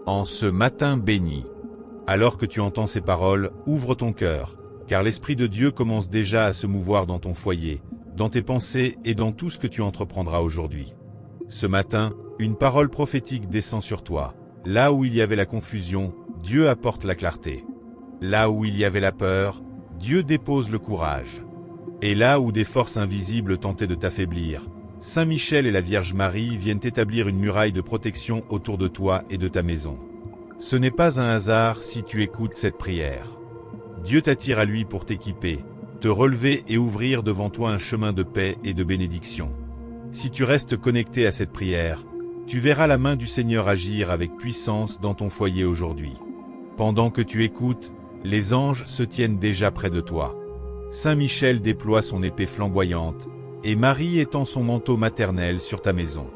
En ce matin béni. Alors que tu entends ces paroles, ouvre ton cœur, car l'Esprit de Dieu commence déjà à se mouvoir dans ton foyer, dans tes pensées et dans tout ce que tu entreprendras aujourd'hui. Ce matin, une parole prophétique descend sur toi. Là où il y avait la confusion, Dieu apporte la clarté. Là où il y avait la peur, Dieu dépose le courage. Et là où des forces invisibles tentaient de t'affaiblir, Saint Michel et la Vierge Marie viennent établir une muraille de protection autour de toi et de ta maison. Ce n'est pas un hasard si tu écoutes cette prière. Dieu t'attire à lui pour t'équiper, te relever et ouvrir devant toi un chemin de paix et de bénédiction. Si tu restes connecté à cette prière, tu verras la main du Seigneur agir avec puissance dans ton foyer aujourd'hui. Pendant que tu écoutes, les anges se tiennent déjà près de toi. Saint Michel déploie son épée flamboyante, et Marie étend son manteau maternel sur ta maison.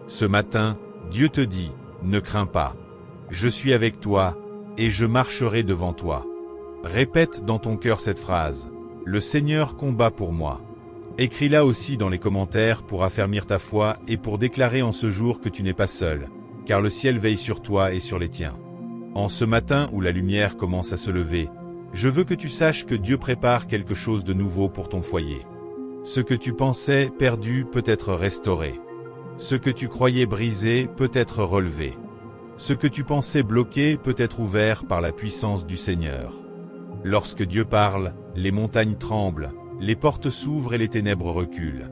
Ce matin, Dieu te dit, ne crains pas. Je suis avec toi, et je marcherai devant toi. Répète dans ton cœur cette phrase, le Seigneur combat pour moi. Écris-la aussi dans les commentaires pour affermir ta foi et pour déclarer en ce jour que tu n'es pas seul, car le ciel veille sur toi et sur les tiens. En ce matin où la lumière commence à se lever, je veux que tu saches que Dieu prépare quelque chose de nouveau pour ton foyer. Ce que tu pensais perdu peut être restauré. Ce que tu croyais brisé peut être relevé. Ce que tu pensais bloqué peut être ouvert par la puissance du Seigneur. Lorsque Dieu parle, les montagnes tremblent, les portes s'ouvrent et les ténèbres reculent.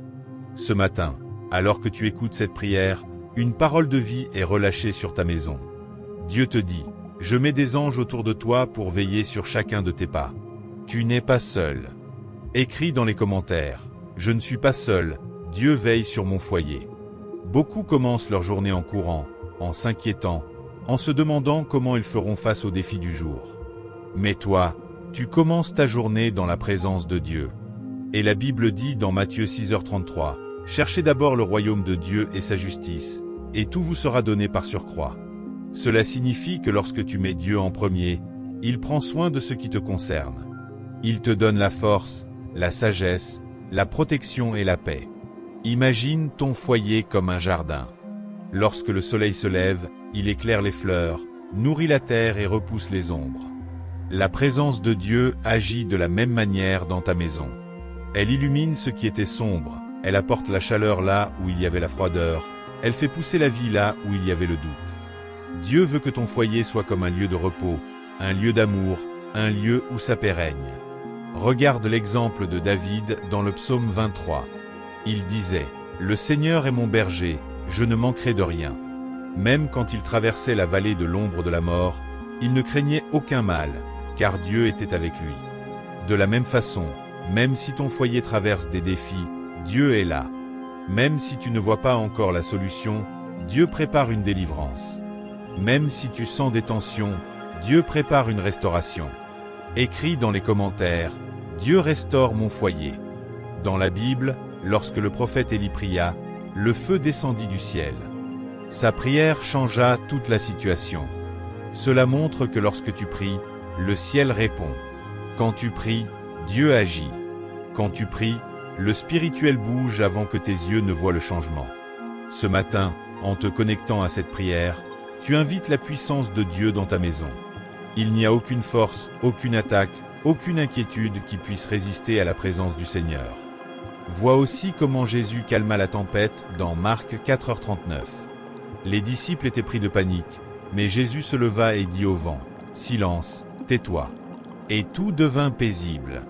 Ce matin, alors que tu écoutes cette prière, une parole de vie est relâchée sur ta maison. Dieu te dit, je mets des anges autour de toi pour veiller sur chacun de tes pas. Tu n'es pas seul. Écris dans les commentaires, je ne suis pas seul, Dieu veille sur mon foyer. Beaucoup commencent leur journée en courant, en s'inquiétant, en se demandant comment ils feront face aux défis du jour. Mais toi, tu commences ta journée dans la présence de Dieu. Et la Bible dit dans Matthieu 6h33, « Cherchez d'abord le royaume de Dieu et sa justice, et tout vous sera donné par surcroît. » Cela signifie que lorsque tu mets Dieu en premier, il prend soin de ce qui te concerne. Il te donne la force, la sagesse, la protection et la paix. Imagine ton foyer comme un jardin. Lorsque le soleil se lève, il éclaire les fleurs, nourrit la terre et repousse les ombres. La présence de Dieu agit de la même manière dans ta maison. Elle illumine ce qui était sombre, elle apporte la chaleur là où il y avait la froideur, elle fait pousser la vie là où il y avait le doute. Dieu veut que ton foyer soit comme un lieu de repos, un lieu d'amour, un lieu où sa paix règne. Regarde l'exemple de David dans le psaume 23. Il disait, « Le Seigneur est mon berger, je ne manquerai de rien. » Même quand il traversait la vallée de l'ombre de la mort, il ne craignait aucun mal, car Dieu était avec lui. De la même façon, même si ton foyer traverse des défis, Dieu est là. Même si tu ne vois pas encore la solution, Dieu prépare une délivrance. Même si tu sens des tensions, Dieu prépare une restauration. Écris dans les commentaires, Dieu restaure mon foyer. Dans la Bible, lorsque le prophète Élie pria, le feu descendit du ciel. Sa prière changea toute la situation. Cela montre que lorsque tu pries, le ciel répond. Quand tu pries, Dieu agit. Quand tu pries, le spirituel bouge avant que tes yeux ne voient le changement. Ce matin, en te connectant à cette prière, tu invites la puissance de Dieu dans ta maison. Il n'y a aucune force, aucune attaque, aucune inquiétude qui puisse résister à la présence du Seigneur. Vois aussi comment Jésus calma la tempête dans Marc 4h39. Les disciples étaient pris de panique, mais Jésus se leva et dit au vent, « Silence, tais-toi. » Et tout devint paisible.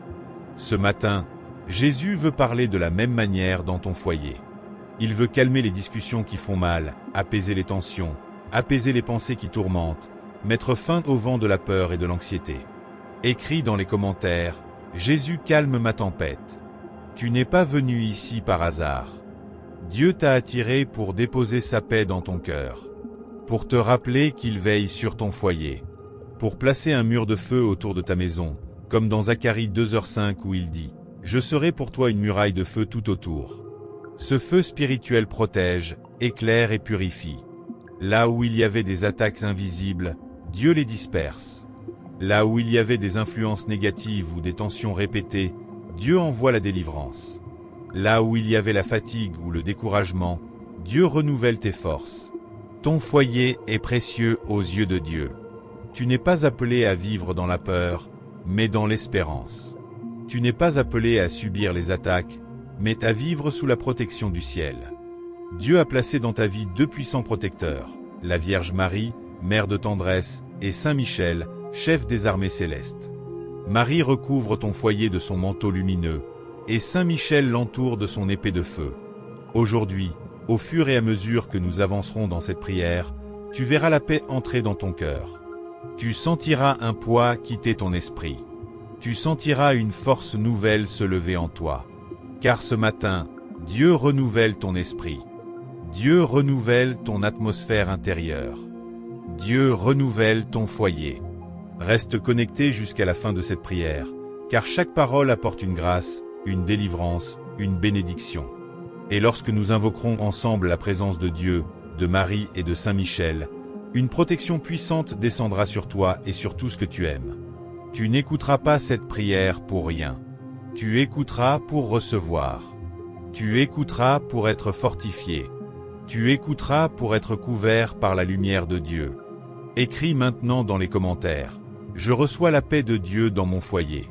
Ce matin, Jésus veut parler de la même manière dans ton foyer. Il veut calmer les discussions qui font mal, apaiser les tensions, apaiser les pensées qui tourmentent, mettre fin au vent de la peur et de l'anxiété. Écris dans les commentaires, « Jésus calme ma tempête. » Tu n'es pas venu ici par hasard. Dieu t'a attiré pour déposer sa paix dans ton cœur, pour te rappeler qu'il veille sur ton foyer, pour placer un mur de feu autour de ta maison, comme dans Zacharie 2h5 où il dit « Je serai pour toi une muraille de feu tout autour. » Ce feu spirituel protège, éclaire et purifie. Là où il y avait des attaques invisibles, Dieu les disperse. Là où il y avait des influences négatives ou des tensions répétées, Dieu envoie la délivrance. Là où il y avait la fatigue ou le découragement, Dieu renouvelle tes forces. Ton foyer est précieux aux yeux de Dieu. Tu n'es pas appelé à vivre dans la peur, mais dans l'espérance. Tu n'es pas appelé à subir les attaques, mais à vivre sous la protection du ciel. Dieu a placé dans ta vie 2 puissants protecteurs, la Vierge Marie, mère de tendresse, et Saint Michel, chef des armées célestes. Marie recouvre ton foyer de son manteau lumineux, et Saint Michel l'entoure de son épée de feu. Aujourd'hui, au fur et à mesure que nous avancerons dans cette prière, tu verras la paix entrer dans ton cœur. Tu sentiras un poids quitter ton esprit. Tu sentiras une force nouvelle se lever en toi. Car ce matin, Dieu renouvelle ton esprit. Dieu renouvelle ton atmosphère intérieure. Dieu renouvelle ton foyer. Reste connecté jusqu'à la fin de cette prière, car chaque parole apporte une grâce, une délivrance, une bénédiction. Et lorsque nous invoquerons ensemble la présence de Dieu, de Marie et de Saint Michel, une protection puissante descendra sur toi et sur tout ce que tu aimes. Tu n'écouteras pas cette prière pour rien. Tu écouteras pour recevoir. Tu écouteras pour être fortifié. Tu écouteras pour être couvert par la lumière de Dieu. Écris maintenant dans les commentaires. Je reçois la paix de Dieu dans mon foyer.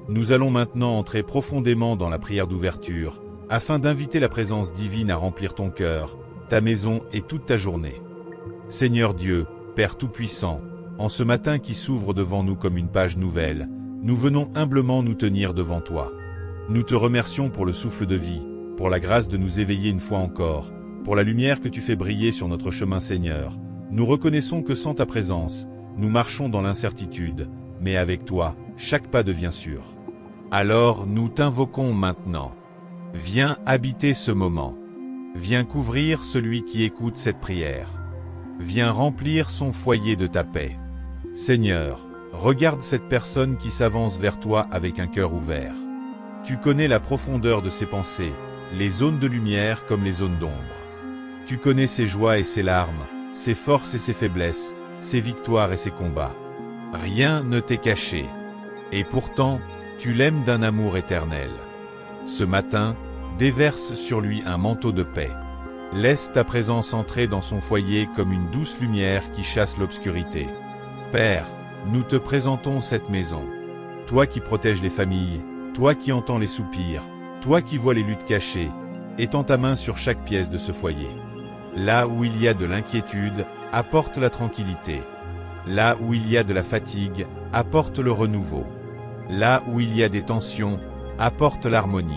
Nous allons maintenant entrer profondément dans la prière d'ouverture, afin d'inviter la présence divine à remplir ton cœur, ta maison et toute ta journée. Seigneur Dieu, Père Tout-Puissant, en ce matin qui s'ouvre devant nous comme une page nouvelle, nous venons humblement nous tenir devant toi. Nous te remercions pour le souffle de vie, pour la grâce de nous éveiller une fois encore, pour la lumière que tu fais briller sur notre chemin Seigneur. Nous reconnaissons que sans ta présence, nous marchons dans l'incertitude, mais avec toi, chaque pas devient sûr. Alors nous t'invoquons maintenant. Viens habiter ce moment. Viens couvrir celui qui écoute cette prière. Viens remplir son foyer de ta paix. Seigneur, regarde cette personne qui s'avance vers toi avec un cœur ouvert. Tu connais la profondeur de ses pensées, les zones de lumière comme les zones d'ombre. Tu connais ses joies et ses larmes, ses forces et ses faiblesses, ses victoires et ses combats. Rien ne t'est caché. Et pourtant, tu l'aimes d'un amour éternel. Ce matin, déverse sur lui un manteau de paix. Laisse ta présence entrer dans son foyer comme une douce lumière qui chasse l'obscurité. Père, nous te présentons cette maison. Toi qui protèges les familles, toi qui entends les soupirs, toi qui vois les luttes cachées, étends ta main sur chaque pièce de ce foyer. Là où il y a de l'inquiétude, apporte la tranquillité. Là où il y a de la fatigue, apporte le renouveau. Là où il y a des tensions, apporte l'harmonie.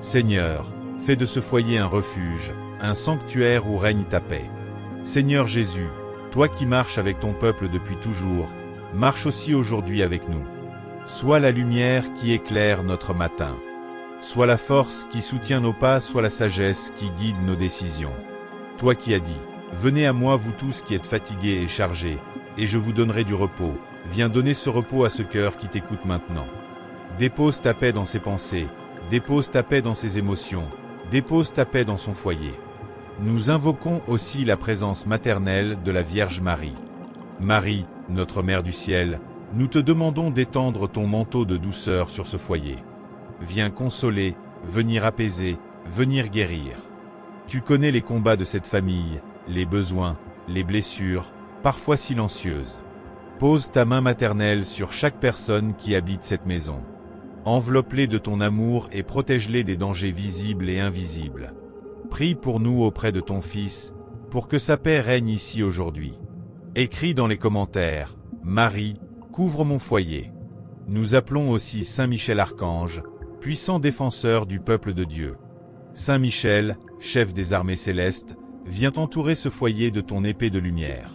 Seigneur, fais de ce foyer un refuge, un sanctuaire où règne ta paix. Seigneur Jésus, toi qui marches avec ton peuple depuis toujours, marche aussi aujourd'hui avec nous. Sois la lumière qui éclaire notre matin. Sois la force qui soutient nos pas, sois la sagesse qui guide nos décisions. Toi qui as dit, venez à moi vous tous qui êtes fatigués et chargés, et je vous donnerai du repos. Viens donner ce repos à ce cœur qui t'écoute maintenant. Dépose ta paix dans ses pensées, dépose ta paix dans ses émotions, dépose ta paix dans son foyer. Nous invoquons aussi la présence maternelle de la Vierge Marie. Marie, notre Mère du ciel, nous te demandons d'étendre ton manteau de douceur sur ce foyer. Viens consoler, venir apaiser, venir guérir. Tu connais les combats de cette famille, les besoins, les blessures, parfois silencieuses. Pose ta main maternelle sur chaque personne qui habite cette maison. Enveloppe-les de ton amour et protège-les des dangers visibles et invisibles. Prie pour nous auprès de ton Fils, pour que sa paix règne ici aujourd'hui. Écris dans les commentaires, Marie, couvre mon foyer. Nous appelons aussi Saint Michel Archange, puissant défenseur du peuple de Dieu. Saint Michel, chef des armées célestes, viens entourer ce foyer de ton épée de lumière.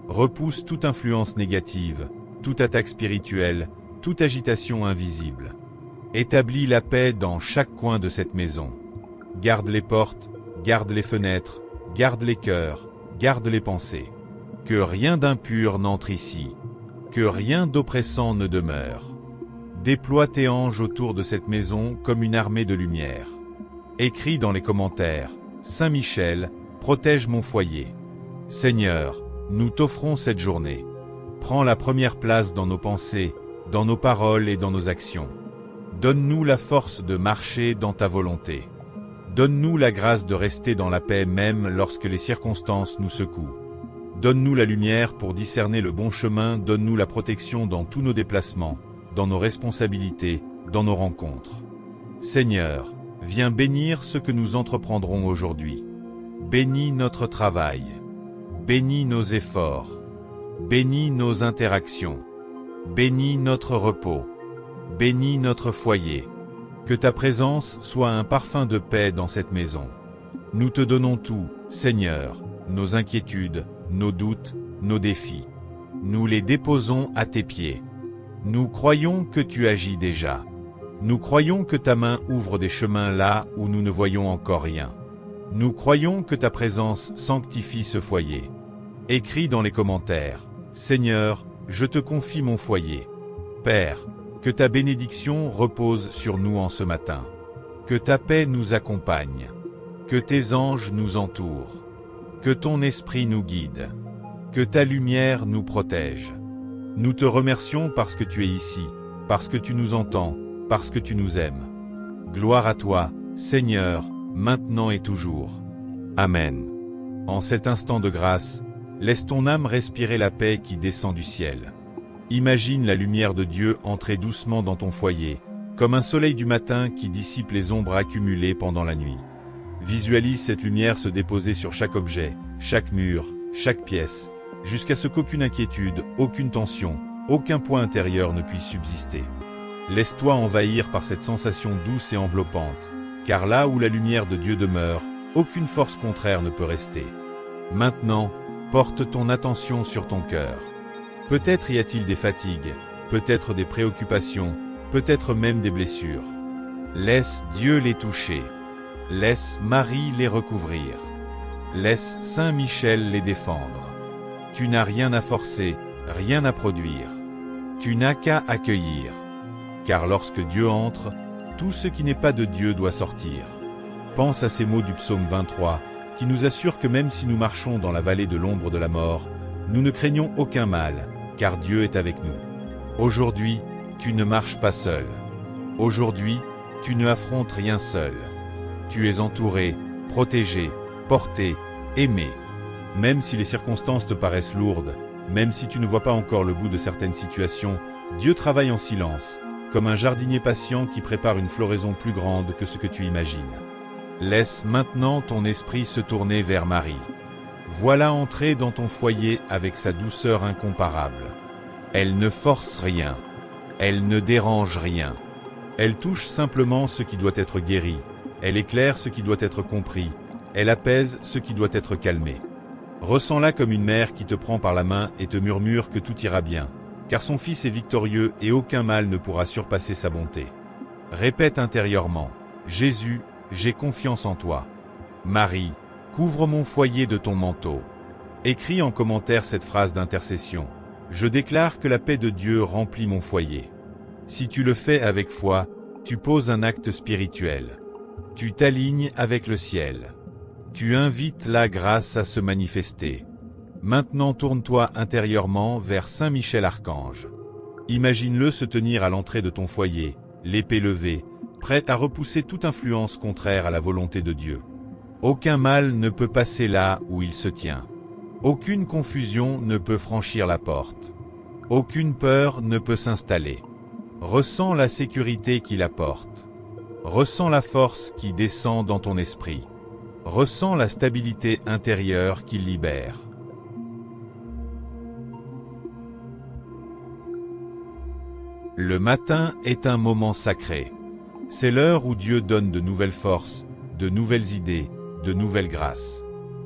Repousse toute influence négative, toute attaque spirituelle, toute agitation invisible. Établis la paix dans chaque coin de cette maison. Garde les portes, garde les fenêtres, garde les cœurs, garde les pensées. Que rien d'impur n'entre ici. Que rien d'oppressant ne demeure. Déploie tes anges autour de cette maison comme une armée de lumière. Écris dans les commentaires, Saint Michel, protège mon foyer. Seigneur, nous t'offrons cette journée. Prends la première place dans nos pensées, dans nos paroles et dans nos actions. Donne-nous la force de marcher dans ta volonté. Donne-nous la grâce de rester dans la paix même lorsque les circonstances nous secouent. Donne-nous la lumière pour discerner le bon chemin, donne-nous la protection dans tous nos déplacements, dans nos responsabilités, dans nos rencontres. Seigneur, viens bénir ce que nous entreprendrons aujourd'hui. Bénis notre travail. Bénis nos efforts. Bénis nos interactions. Bénis notre repos. Bénis notre foyer. Que ta présence soit un parfum de paix dans cette maison. Nous te donnons tout, Seigneur, nos inquiétudes, nos doutes, nos défis. Nous les déposons à tes pieds. Nous croyons que tu agis déjà. Nous croyons que ta main ouvre des chemins là où nous ne voyons encore rien. Nous croyons que ta présence sanctifie ce foyer. Écris dans les commentaires, Seigneur, je te confie mon foyer. Père, que ta bénédiction repose sur nous en ce matin. Que ta paix nous accompagne. Que tes anges nous entourent. Que ton esprit nous guide. Que ta lumière nous protège. Nous te remercions parce que tu es ici, parce que tu nous entends, parce que tu nous aimes. Gloire à toi, Seigneur, maintenant et toujours. Amen. En cet instant de grâce, laisse ton âme respirer la paix qui descend du ciel. Imagine la lumière de Dieu entrer doucement dans ton foyer, comme un soleil du matin qui dissipe les ombres accumulées pendant la nuit. Visualise cette lumière se déposer sur chaque objet, chaque mur, chaque pièce, jusqu'à ce qu'aucune inquiétude, aucune tension, aucun point intérieur ne puisse subsister. Laisse-toi envahir par cette sensation douce et enveloppante, car là où la lumière de Dieu demeure, aucune force contraire ne peut rester. Maintenant, porte ton attention sur ton cœur. Peut-être y a-t-il des fatigues, peut-être des préoccupations, peut-être même des blessures. Laisse Dieu les toucher. Laisse Marie les recouvrir. Laisse Saint Michel les défendre. Tu n'as rien à forcer, rien à produire. Tu n'as qu'à accueillir. Car lorsque Dieu entre, tout ce qui n'est pas de Dieu doit sortir. Pense à ces mots du psaume 23, qui nous assurent que même si nous marchons dans la vallée de l'ombre de la mort, nous ne craignons aucun mal, car Dieu est avec nous. Aujourd'hui, tu ne marches pas seul. Aujourd'hui, tu ne affrontes rien seul. Tu es entouré, protégé, porté, aimé. Même si les circonstances te paraissent lourdes, même si tu ne vois pas encore le bout de certaines situations, Dieu travaille en silence, comme un jardinier patient qui prépare une floraison plus grande que ce que tu imagines. Laisse maintenant ton esprit se tourner vers Marie. Voilà entrer dans ton foyer avec sa douceur incomparable. Elle ne force rien. Elle ne dérange rien. Elle touche simplement ce qui doit être guéri. Elle éclaire ce qui doit être compris. Elle apaise ce qui doit être calmé. Ressens-la comme une mère qui te prend par la main et te murmure que tout ira bien, car son fils est victorieux et aucun mal ne pourra surpasser sa bonté. Répète intérieurement, Jésus, j'ai confiance en toi. Marie, couvre mon foyer de ton manteau. Écris en commentaire cette phrase d'intercession. Je déclare que la paix de Dieu remplit mon foyer. Si tu le fais avec foi, tu poses un acte spirituel. Tu t'alignes avec le ciel. Tu invites la grâce à se manifester. Maintenant tourne-toi intérieurement vers Saint Michel Archange. Imagine-le se tenir à l'entrée de ton foyer, l'épée levée, prêt à repousser toute influence contraire à la volonté de Dieu. Aucun mal ne peut passer là où il se tient. Aucune confusion ne peut franchir la porte. Aucune peur ne peut s'installer. Ressens la sécurité qu'il apporte. Ressens la force qui descend dans ton esprit. Ressens la stabilité intérieure qu'il libère. Le matin est un moment sacré. C'est l'heure où Dieu donne de nouvelles forces, de nouvelles idées, de nouvelles grâces.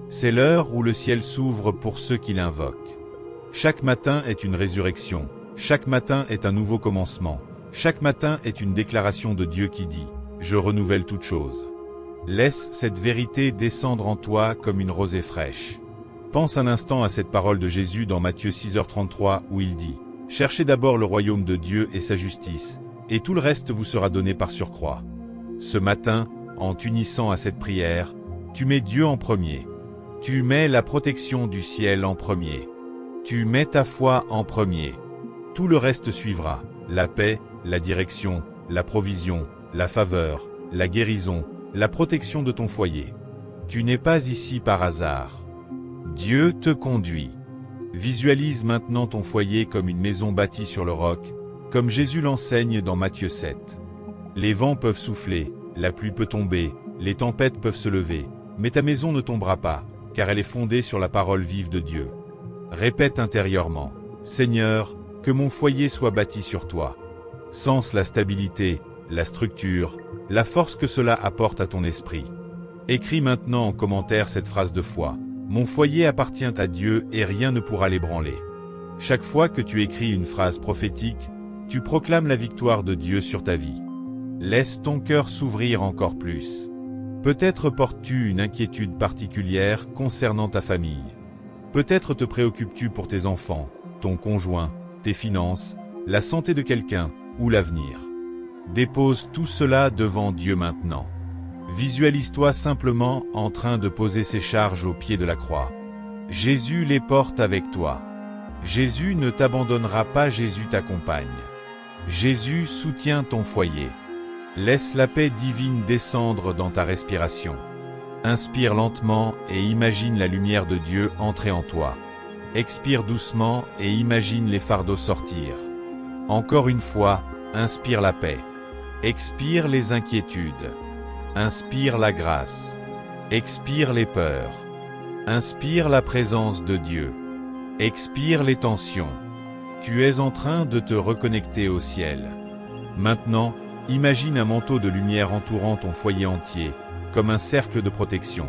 C'est l'heure où le ciel s'ouvre pour ceux qui l'invoquent. Chaque matin est une résurrection, chaque matin est un nouveau commencement, chaque matin est une déclaration de Dieu qui dit « Je renouvelle toutes choses ». Laisse cette vérité descendre en toi comme une rosée fraîche. Pense un instant à cette parole de Jésus dans Matthieu 6h33 où il dit « Cherchez d'abord le royaume de Dieu et sa justice, et tout le reste vous sera donné par surcroît. » Ce matin, en t'unissant à cette prière, tu mets Dieu en premier. Tu mets la protection du ciel en premier. Tu mets ta foi en premier. Tout le reste suivra, la paix, la direction, la provision, la faveur, la guérison, la protection de ton foyer. Tu n'es pas ici par hasard. Dieu te conduit. Visualise maintenant ton foyer comme une maison bâtie sur le roc, comme Jésus l'enseigne dans Matthieu 7. Les vents peuvent souffler, la pluie peut tomber, les tempêtes peuvent se lever, mais ta maison ne tombera pas, car elle est fondée sur la parole vive de Dieu. Répète intérieurement, Seigneur, que mon foyer soit bâti sur toi. Sens la stabilité, la structure, la force que cela apporte à ton esprit. Écris maintenant en commentaire cette phrase de foi. Mon foyer appartient à Dieu et rien ne pourra l'ébranler. Chaque fois que tu écris une phrase prophétique, tu proclames la victoire de Dieu sur ta vie. Laisse ton cœur s'ouvrir encore plus. Peut-être portes-tu une inquiétude particulière concernant ta famille. Peut-être te préoccupes-tu pour tes enfants, ton conjoint, tes finances, la santé de quelqu'un ou l'avenir. Dépose tout cela devant Dieu maintenant. Visualise-toi simplement en train de poser ces charges au pied de la croix. Jésus les porte avec toi. Jésus ne t'abandonnera pas, Jésus t'accompagne. Jésus soutient ton foyer. Laisse la paix divine descendre dans ta respiration. Inspire lentement et imagine la lumière de Dieu entrer en toi. Expire doucement et imagine les fardeaux sortir. Encore une fois, inspire la paix. Expire les inquiétudes. Inspire la grâce. Expire les peurs. Inspire la présence de Dieu. Expire les tensions. Tu es en train de te reconnecter au ciel. Maintenant, imagine un manteau de lumière entourant ton foyer entier, comme un cercle de protection.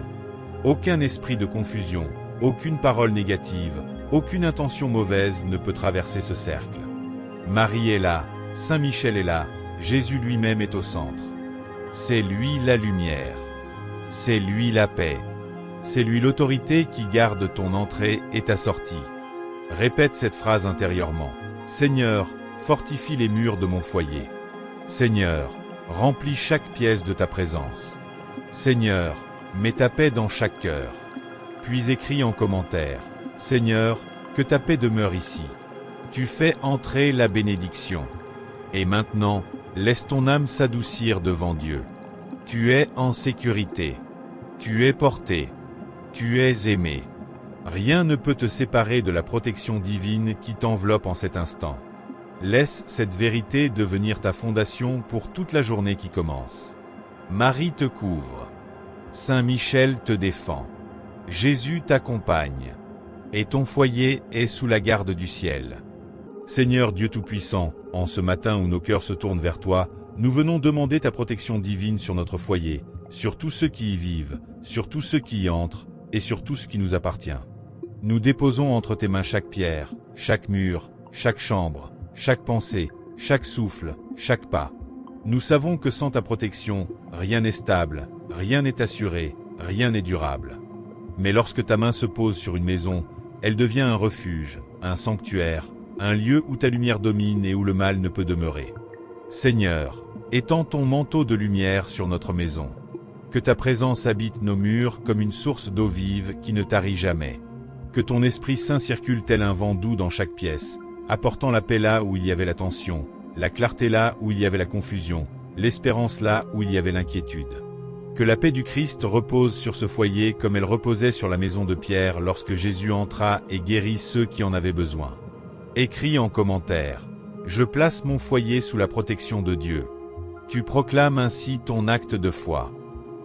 Aucun esprit de confusion, aucune parole négative, aucune intention mauvaise ne peut traverser ce cercle. Marie est là, Saint Michel est là, Jésus lui-même est au centre. C'est lui la lumière. C'est lui la paix. C'est lui l'autorité qui garde ton entrée et ta sortie. Répète cette phrase intérieurement. Seigneur, fortifie les murs de mon foyer. Seigneur, remplis chaque pièce de ta présence. Seigneur, mets ta paix dans chaque cœur. Puis écris en commentaire. Seigneur, que ta paix demeure ici. Tu fais entrer la bénédiction. Et maintenant, laisse ton âme s'adoucir devant Dieu. Tu es en sécurité. Tu es porté. Tu es aimé. Rien ne peut te séparer de la protection divine qui t'enveloppe en cet instant. Laisse cette vérité devenir ta fondation pour toute la journée qui commence. Marie te couvre. Saint Michel te défend. Jésus t'accompagne. Et ton foyer est sous la garde du ciel. Seigneur Dieu Tout-Puissant, en ce matin où nos cœurs se tournent vers toi, nous venons demander ta protection divine sur notre foyer, sur tous ceux qui y vivent, sur tous ceux qui y entrent, et sur tout ce qui nous appartient. Nous déposons entre tes mains chaque pierre, chaque mur, chaque chambre, chaque pensée, chaque souffle, chaque pas. Nous savons que sans ta protection, rien n'est stable, rien n'est assuré, rien n'est durable. Mais lorsque ta main se pose sur une maison, elle devient un refuge, un sanctuaire, un lieu où ta lumière domine et où le mal ne peut demeurer. Seigneur, étends ton manteau de lumière sur notre maison. Que ta présence habite nos murs comme une source d'eau vive qui ne tarit jamais. Que ton Esprit Saint circule tel un vent doux dans chaque pièce, apportant la paix là où il y avait la tension, la clarté là où il y avait la confusion, l'espérance là où il y avait l'inquiétude. Que la paix du Christ repose sur ce foyer comme elle reposait sur la maison de Pierre lorsque Jésus entra et guérit ceux qui en avaient besoin. Écris en commentaire. Je place mon foyer sous la protection de Dieu. Tu proclames ainsi ton acte de foi.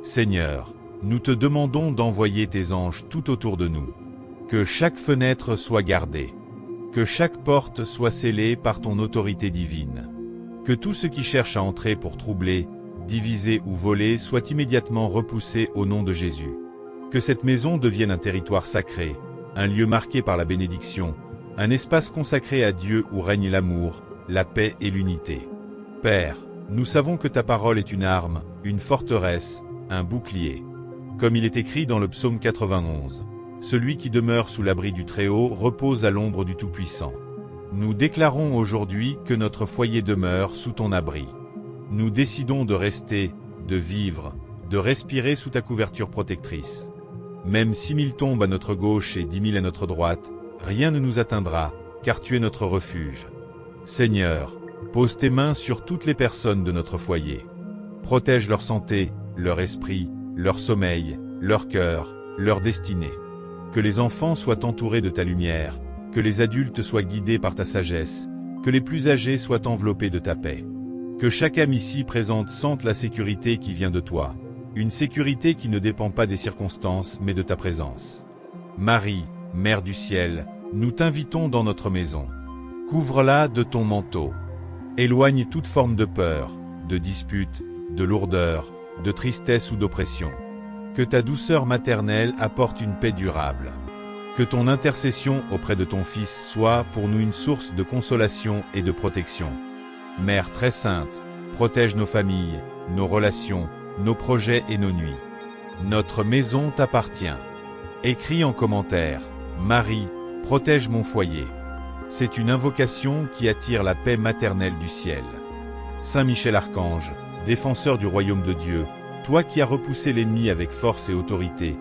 Seigneur, nous te demandons d'envoyer tes anges tout autour de nous. Que chaque fenêtre soit gardée. Que chaque porte soit scellée par ton autorité divine. Que tout ce qui cherche à entrer pour troubler, diviser ou voler soit immédiatement repoussé au nom de Jésus. Que cette maison devienne un territoire sacré, un lieu marqué par la bénédiction, un espace consacré à Dieu où règne l'amour, la paix et l'unité. Père, nous savons que ta parole est une arme, une forteresse, un bouclier. Comme il est écrit dans le psaume 91, « Celui qui demeure sous l'abri du Très-Haut repose à l'ombre du Tout-Puissant ». Nous déclarons aujourd'hui que notre foyer demeure sous ton abri. Nous décidons de rester, de vivre, de respirer sous ta couverture protectrice. Même 6000 tombent à notre gauche et 10 000 à notre droite, rien ne nous atteindra, car tu es notre refuge. Seigneur, pose tes mains sur toutes les personnes de notre foyer. Protège leur santé, leur esprit, leur sommeil, leur cœur, leur destinée. Que les enfants soient entourés de ta lumière, que les adultes soient guidés par ta sagesse, que les plus âgés soient enveloppés de ta paix. Que chaque âme ici présente sente la sécurité qui vient de toi, une sécurité qui ne dépend pas des circonstances mais de ta présence. Marie, Mère du ciel, nous t'invitons dans notre maison. Couvre-la de ton manteau. Éloigne toute forme de peur, de dispute, de lourdeur, de tristesse ou d'oppression. Que ta douceur maternelle apporte une paix durable. Que ton intercession auprès de ton Fils soit pour nous une source de consolation et de protection. Mère très sainte, protège nos familles, nos relations, nos projets et nos nuits. Notre maison t'appartient. Écris en commentaire, Marie, protège mon foyer. C'est une invocation qui attire la paix maternelle du ciel. Saint Michel Archange, défenseur du royaume de Dieu, toi qui as repoussé l'ennemi avec force et autorité,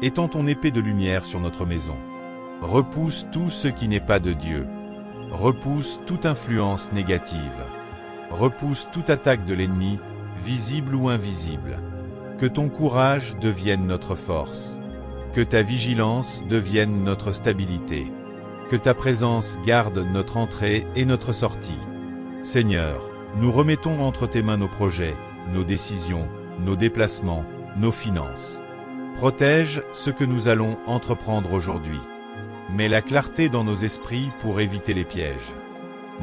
étends ton épée de lumière sur notre maison. Repousse tout ce qui n'est pas de Dieu. Repousse toute influence négative. Repousse toute attaque de l'ennemi, visible ou invisible. Que ton courage devienne notre force. Que ta vigilance devienne notre stabilité. Que ta présence garde notre entrée et notre sortie. Seigneur, nous remettons entre tes mains nos projets, nos décisions, nos déplacements, nos finances. Protège ce que nous allons entreprendre aujourd'hui. Mets la clarté dans nos esprits pour éviter les pièges.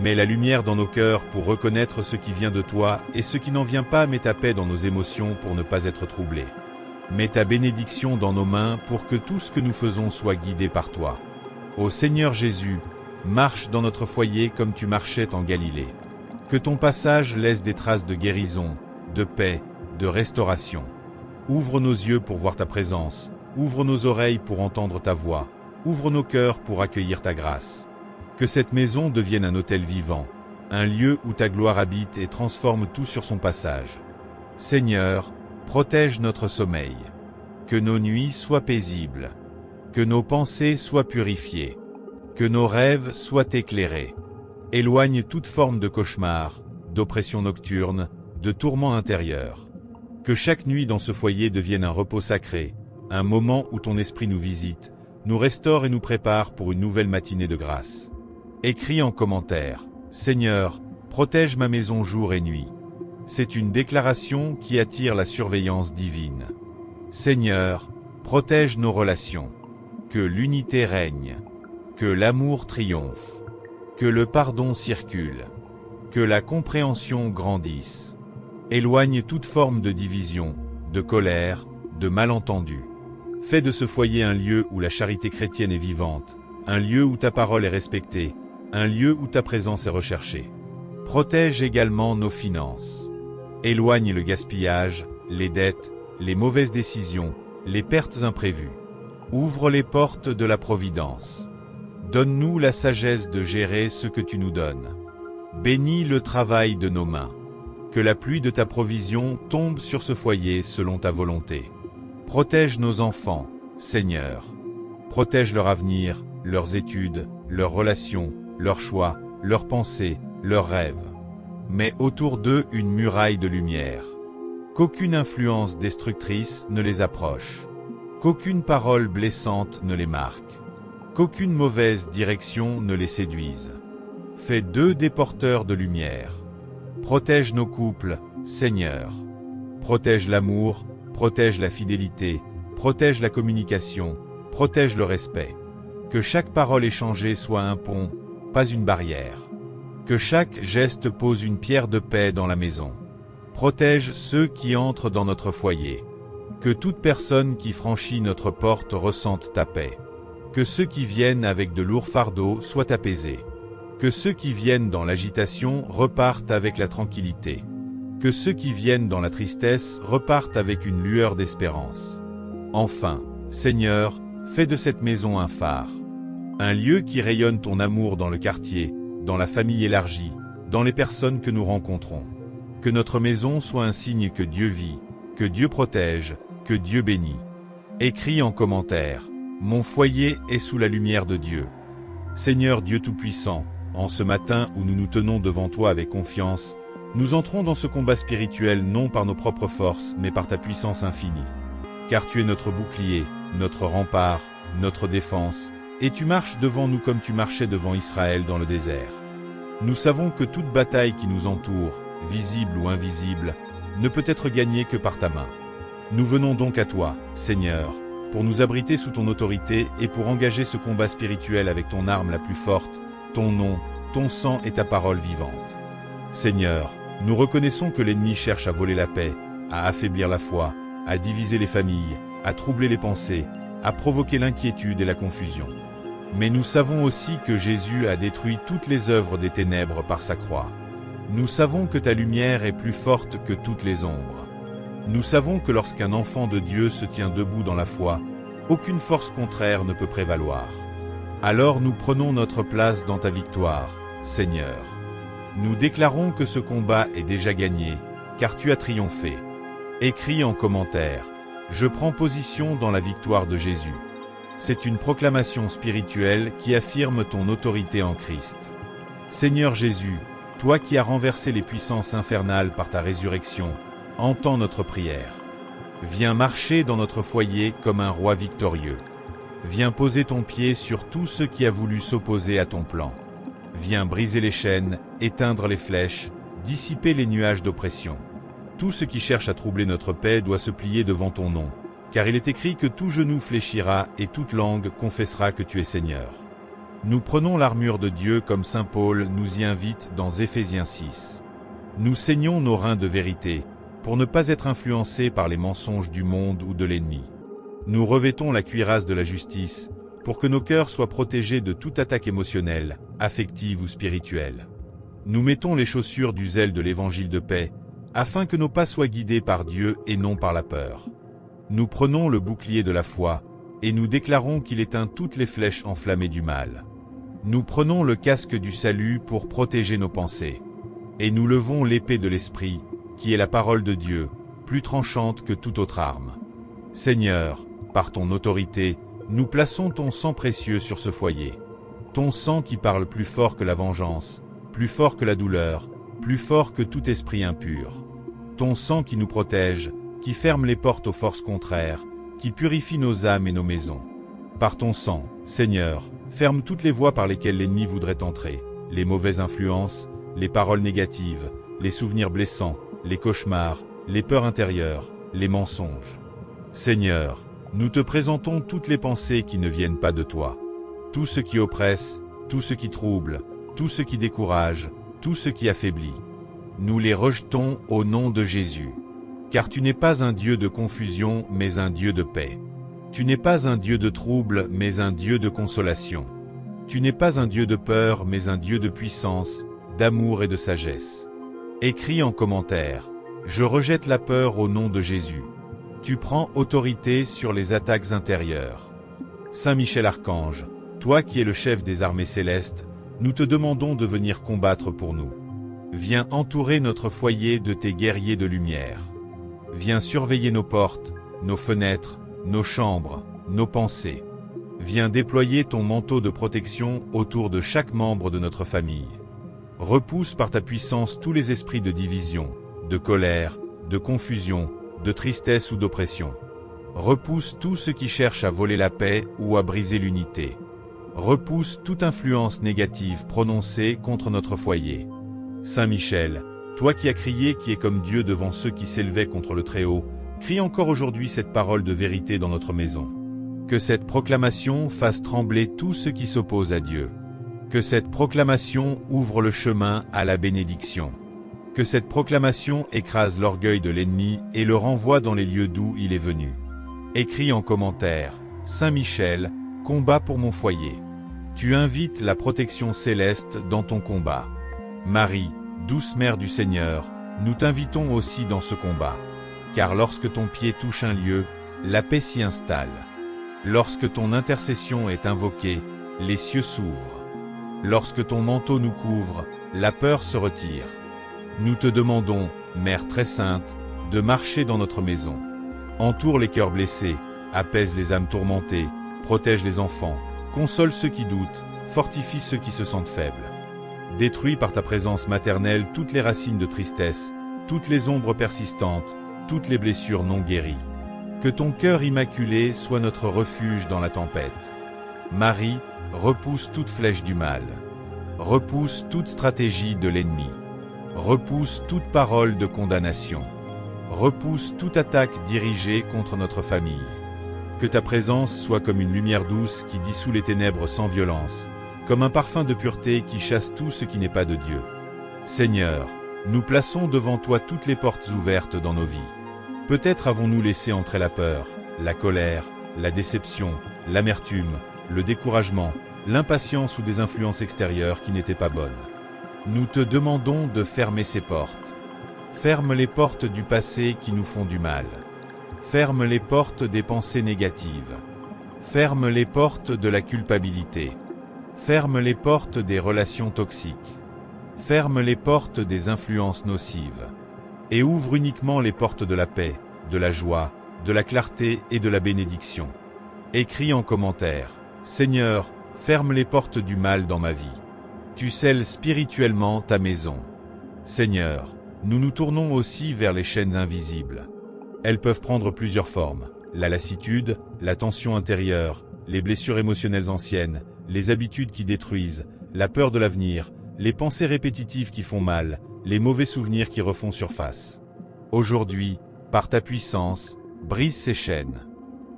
Mets la lumière dans nos cœurs pour reconnaître ce qui vient de toi et ce qui n'en vient pas. Mets ta paix dans nos émotions pour ne pas être troublés. Mets ta bénédiction dans nos mains pour que tout ce que nous faisons soit guidé par toi. Ô Seigneur Jésus, marche dans notre foyer comme tu marchais en Galilée. Que ton passage laisse des traces de guérison, de paix, de restauration. Ouvre nos yeux pour voir ta présence, ouvre nos oreilles pour entendre ta voix, ouvre nos cœurs pour accueillir ta grâce. Que cette maison devienne un autel vivant, un lieu où ta gloire habite et transforme tout sur son passage. Seigneur, protège notre sommeil. Que nos nuits soient paisibles. Que nos pensées soient purifiées. Que nos rêves soient éclairés. Éloigne toute forme de cauchemar, d'oppression nocturne, de tourment intérieur. Que chaque nuit dans ce foyer devienne un repos sacré, un moment où ton esprit nous visite, nous restaure et nous prépare pour une nouvelle matinée de grâce. Écris en commentaire, Seigneur, protège ma maison jour et nuit. C'est une déclaration qui attire la surveillance divine. Seigneur, protège nos relations. Que l'unité règne. Que l'amour triomphe. Que le pardon circule. Que la compréhension grandisse. Éloigne toute forme de division, de colère, de malentendu. Fais de ce foyer un lieu où la charité chrétienne est vivante, un lieu où ta parole est respectée, un lieu où ta présence est recherchée. Protège également nos finances. Éloigne le gaspillage, les dettes, les mauvaises décisions, les pertes imprévues. Ouvre les portes de la providence. Donne-nous la sagesse de gérer ce que tu nous donnes. Bénis le travail de nos mains. Que la pluie de ta provision tombe sur ce foyer selon ta volonté. Protège nos enfants, Seigneur. Protège leur avenir, leurs études, leurs relations, leurs choix, leurs pensées, leurs rêves. Mets autour d'eux une muraille de lumière. Qu'aucune influence destructrice ne les approche. Qu'aucune parole blessante ne les marque. Qu'aucune mauvaise direction ne les séduise. Fais d'eux des porteurs de lumière. Protège nos couples, Seigneur. Protège l'amour, protège la fidélité, protège la communication, protège le respect. Que chaque parole échangée soit un pont, pas une barrière. Que chaque geste pose une pierre de paix dans la maison. Protège ceux qui entrent dans notre foyer. Que toute personne qui franchit notre porte ressente ta paix. Que ceux qui viennent avec de lourds fardeaux soient apaisés. Que ceux qui viennent dans l'agitation repartent avec la tranquillité. Que ceux qui viennent dans la tristesse repartent avec une lueur d'espérance. Enfin, Seigneur, fais de cette maison un phare. Un lieu qui rayonne ton amour dans le quartier, dans la famille élargie, dans les personnes que nous rencontrons. Que notre maison soit un signe que Dieu vit, que Dieu protège, que Dieu bénit. Écris en commentaire, mon foyer est sous la lumière de Dieu. Seigneur Dieu Tout-Puissant, en ce matin où nous nous tenons devant toi avec confiance, Nous entrons dans ce combat spirituel non par nos propres forces, mais par ta puissance infinie. Car tu es notre bouclier, notre rempart, notre défense, et tu marches devant nous comme tu marchais devant Israël dans le désert. Nous savons que toute bataille qui nous entoure, visible ou invisible, ne peut être gagnée que par ta main. Nous venons donc à toi, Seigneur, pour nous abriter sous ton autorité et pour engager ce combat spirituel avec ton arme la plus forte, ton nom, ton sang et ta parole vivante. Seigneur, nous reconnaissons que l'ennemi cherche à voler la paix, à affaiblir la foi, à diviser les familles, à troubler les pensées, à provoquer l'inquiétude et la confusion. Mais nous savons aussi que Jésus a détruit toutes les œuvres des ténèbres par sa croix. Nous savons que ta lumière est plus forte que toutes les ombres. Nous savons que lorsqu'un enfant de Dieu se tient debout dans la foi, aucune force contraire ne peut prévaloir. Alors nous prenons notre place dans ta victoire, Seigneur. Nous déclarons que ce combat est déjà gagné, car tu as triomphé. Écris en commentaire, « Je prends position dans la victoire de Jésus ». C'est une proclamation spirituelle qui affirme ton autorité en Christ. Seigneur Jésus, toi qui as renversé les puissances infernales par ta résurrection, entends notre prière. Viens marcher dans notre foyer comme un roi victorieux. Viens poser ton pied sur tout ce qui a voulu s'opposer à ton plan. Viens briser les chaînes, éteindre les flèches, dissiper les nuages d'oppression. Tout ce qui cherche à troubler notre paix doit se plier devant ton nom, car il est écrit que tout genou fléchira et toute langue confessera que tu es Seigneur. Nous prenons l'armure de Dieu comme saint Paul nous y invite dans Éphésiens 6. Nous saignons nos reins de vérité, pour ne pas être influencés par les mensonges du monde ou de l'ennemi. Nous revêtons la cuirasse de la justice, pour que nos cœurs soient protégés de toute attaque émotionnelle, affective ou spirituelle. Nous mettons les chaussures du zèle de l'évangile de paix, afin que nos pas soient guidés par Dieu et non par la peur. Nous prenons le bouclier de la foi, et nous déclarons qu'il éteint toutes les flèches enflammées du mal. Nous prenons le casque du salut pour protéger nos pensées. Et nous levons l'épée de l'Esprit, qui est la parole de Dieu, plus tranchante que toute autre arme. Seigneur, par ton autorité, nous plaçons ton sang précieux sur ce foyer. Ton sang qui parle plus fort que la vengeance, plus fort que la douleur, plus fort que tout esprit impur. Ton sang qui nous protège, qui ferme les portes aux forces contraires, qui purifie nos âmes et nos maisons. Par ton sang, Seigneur, ferme toutes les voies par lesquelles l'ennemi voudrait entrer, les mauvaises influences, les paroles négatives, les souvenirs blessants, les cauchemars, les peurs intérieures, les mensonges. Seigneur, nous te présentons toutes les pensées qui ne viennent pas de toi. Tout ce qui oppresse, tout ce qui trouble, tout ce qui décourage, tout ce qui affaiblit. Nous les rejetons au nom de Jésus. Car tu n'es pas un Dieu de confusion, mais un Dieu de paix. Tu n'es pas un Dieu de trouble, mais un Dieu de consolation. Tu n'es pas un Dieu de peur, mais un Dieu de puissance, d'amour et de sagesse. Écris en commentaire, « Je rejette la peur au nom de Jésus ». Tu prends autorité sur les attaques intérieures. Saint Michel Archange, toi qui es le chef des armées célestes, nous te demandons de venir combattre pour nous. Viens entourer notre foyer de tes guerriers de lumière. Viens surveiller nos portes, nos fenêtres, nos chambres, nos pensées. Viens déployer ton manteau de protection autour de chaque membre de notre famille. Repousse par ta puissance tous les esprits de division, de colère, de confusion, de tristesse ou d'oppression. Repousse tout ce qui cherche à voler la paix ou à briser l'unité. Repousse toute influence négative prononcée contre notre foyer. Saint Michel, toi qui as crié qui est comme Dieu devant ceux qui s'élevaient contre le Très-Haut, crie encore aujourd'hui cette parole de vérité dans notre maison. Que cette proclamation fasse trembler tous ceux qui s'opposent à Dieu. Que cette proclamation ouvre le chemin à la bénédiction. Que cette proclamation écrase l'orgueil de l'ennemi et le renvoie dans les lieux d'où il est venu. Écris en commentaire, « Saint Michel, combat pour mon foyer ». Tu invites la protection céleste dans ton combat. Marie, douce mère du Seigneur, nous t'invitons aussi dans ce combat. Car lorsque ton pied touche un lieu, la paix s'y installe. Lorsque ton intercession est invoquée, les cieux s'ouvrent. Lorsque ton manteau nous couvre, la peur se retire. Nous te demandons, Mère très sainte, de marcher dans notre maison. Entoure les cœurs blessés, apaise les âmes tourmentées, protège les enfants, console ceux qui doutent, fortifie ceux qui se sentent faibles. Détruis par ta présence maternelle toutes les racines de tristesse, toutes les ombres persistantes, toutes les blessures non guéries. Que ton cœur immaculé soit notre refuge dans la tempête. Marie, repousse toute flèche du mal. Repousse toute stratégie de l'ennemi. Repousse toute parole de condamnation. Repousse toute attaque dirigée contre notre famille. Que ta présence soit comme une lumière douce qui dissout les ténèbres sans violence, comme un parfum de pureté qui chasse tout ce qui n'est pas de Dieu. Seigneur, nous plaçons devant toi toutes les portes ouvertes dans nos vies. Peut-être avons-nous laissé entrer la peur, la colère, la déception, l'amertume, le découragement, l'impatience ou des influences extérieures qui n'étaient pas bonnes. Nous te demandons de fermer ces portes. Ferme les portes du passé qui nous font du mal. Ferme les portes des pensées négatives. Ferme les portes de la culpabilité. Ferme les portes des relations toxiques. Ferme les portes des influences nocives. Et ouvre uniquement les portes de la paix, de la joie, de la clarté et de la bénédiction. Écris en commentaire, Seigneur, ferme les portes du mal dans ma vie. Tu scelles spirituellement ta maison. Seigneur, nous nous tournons aussi vers les chaînes invisibles. Elles peuvent prendre plusieurs formes. La lassitude, la tension intérieure, les blessures émotionnelles anciennes, les habitudes qui détruisent, la peur de l'avenir, les pensées répétitives qui font mal, les mauvais souvenirs qui refont surface. Aujourd'hui, par ta puissance, brise ces chaînes.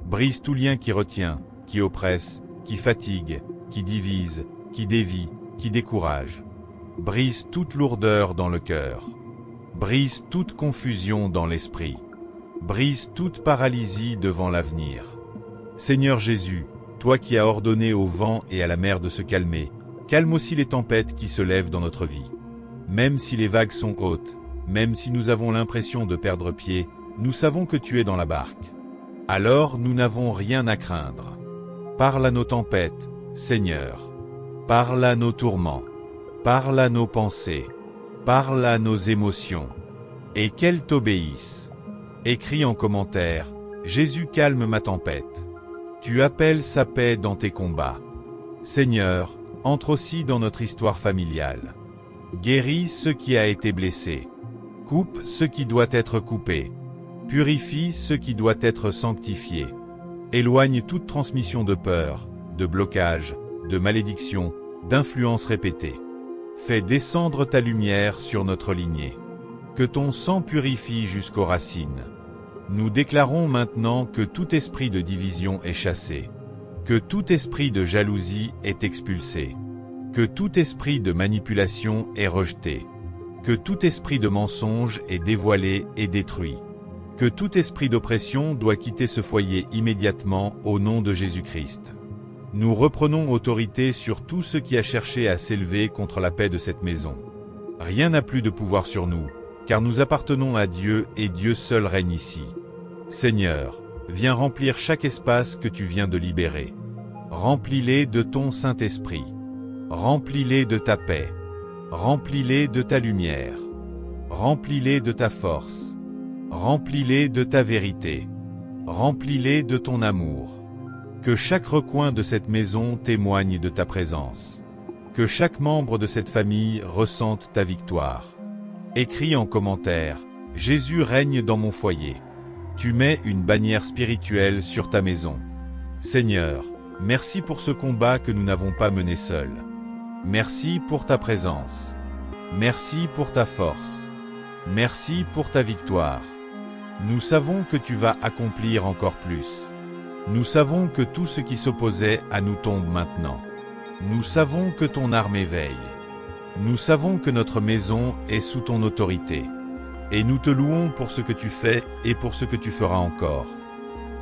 Brise tout lien qui retient, qui oppresse, qui fatigue, qui divise, qui dévie, qui décourage. Brise toute lourdeur dans le cœur. Brise toute confusion dans l'esprit. Brise toute paralysie devant l'avenir. Seigneur Jésus, toi qui as ordonné au vent et à la mer de se calmer, calme aussi les tempêtes qui se lèvent dans notre vie. Même si les vagues sont hautes, même si nous avons l'impression de perdre pied, nous savons que tu es dans la barque. Alors nous n'avons rien à craindre. Parle à nos tempêtes, Seigneur. Parle à nos tourments. Parle à nos pensées. Parle à nos émotions. Et qu'elles t'obéissent. Écris en commentaire, Jésus calme ma tempête. Tu appelles sa paix dans tes combats. Seigneur, entre aussi dans notre histoire familiale. Guéris ce qui a été blessé. Coupe ce qui doit être coupé. Purifie ce qui doit être sanctifié. Éloigne toute transmission de peur, de blocage, de malédiction, d'influence répétée. Fais descendre ta lumière sur notre lignée. Que ton sang purifie jusqu'aux racines. Nous déclarons maintenant que tout esprit de division est chassé. Que tout esprit de jalousie est expulsé. Que tout esprit de manipulation est rejeté. Que tout esprit de mensonge est dévoilé et détruit. Que tout esprit d'oppression doit quitter ce foyer immédiatement au nom de Jésus-Christ. Nous reprenons autorité sur tout ce qui a cherché à s'élever contre la paix de cette maison. Rien n'a plus de pouvoir sur nous, car nous appartenons à Dieu et Dieu seul règne ici. Seigneur, viens remplir chaque espace que tu viens de libérer. Remplis-les de ton Saint-Esprit. Remplis-les de ta paix. Remplis-les de ta lumière. Remplis-les de ta force. Remplis-les de ta vérité. Remplis-les de ton amour. Que chaque recoin de cette maison témoigne de ta présence. Que chaque membre de cette famille ressente ta victoire. Écris en commentaire, Jésus règne dans mon foyer. Tu mets une bannière spirituelle sur ta maison. Seigneur, merci pour ce combat que nous n'avons pas mené seuls. Merci pour ta présence. Merci pour ta force. Merci pour ta victoire. Nous savons que tu vas accomplir encore plus. Nous savons que tout ce qui s'opposait à nous tombe maintenant. Nous savons que ton arme éveille. Nous savons que notre maison est sous ton autorité. Et nous te louons pour ce que tu fais et pour ce que tu feras encore.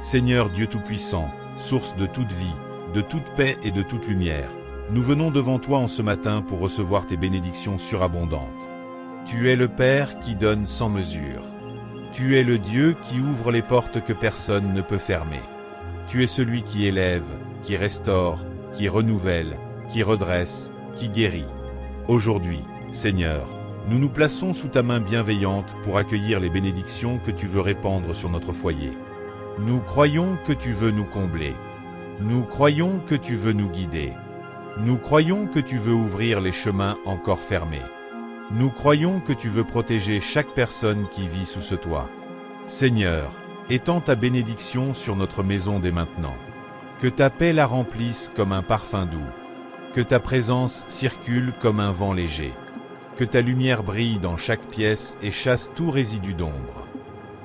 Seigneur Dieu Tout-Puissant, source de toute vie, de toute paix et de toute lumière, nous venons devant toi en ce matin pour recevoir tes bénédictions surabondantes. Tu es le Père qui donne sans mesure. Tu es le Dieu qui ouvre les portes que personne ne peut fermer. Tu es celui qui élève, qui restaure, qui renouvelle, qui redresse, qui guérit. Aujourd'hui, Seigneur, nous nous plaçons sous ta main bienveillante pour accueillir les bénédictions que tu veux répandre sur notre foyer. Nous croyons que tu veux nous combler. Nous croyons que tu veux nous guider. Nous croyons que tu veux ouvrir les chemins encore fermés. Nous croyons que tu veux protéger chaque personne qui vit sous ce toit. Seigneur, étends ta bénédiction sur notre maison dès maintenant. Que ta paix la remplisse comme un parfum doux. Que ta présence circule comme un vent léger. Que ta lumière brille dans chaque pièce et chasse tout résidu d'ombre.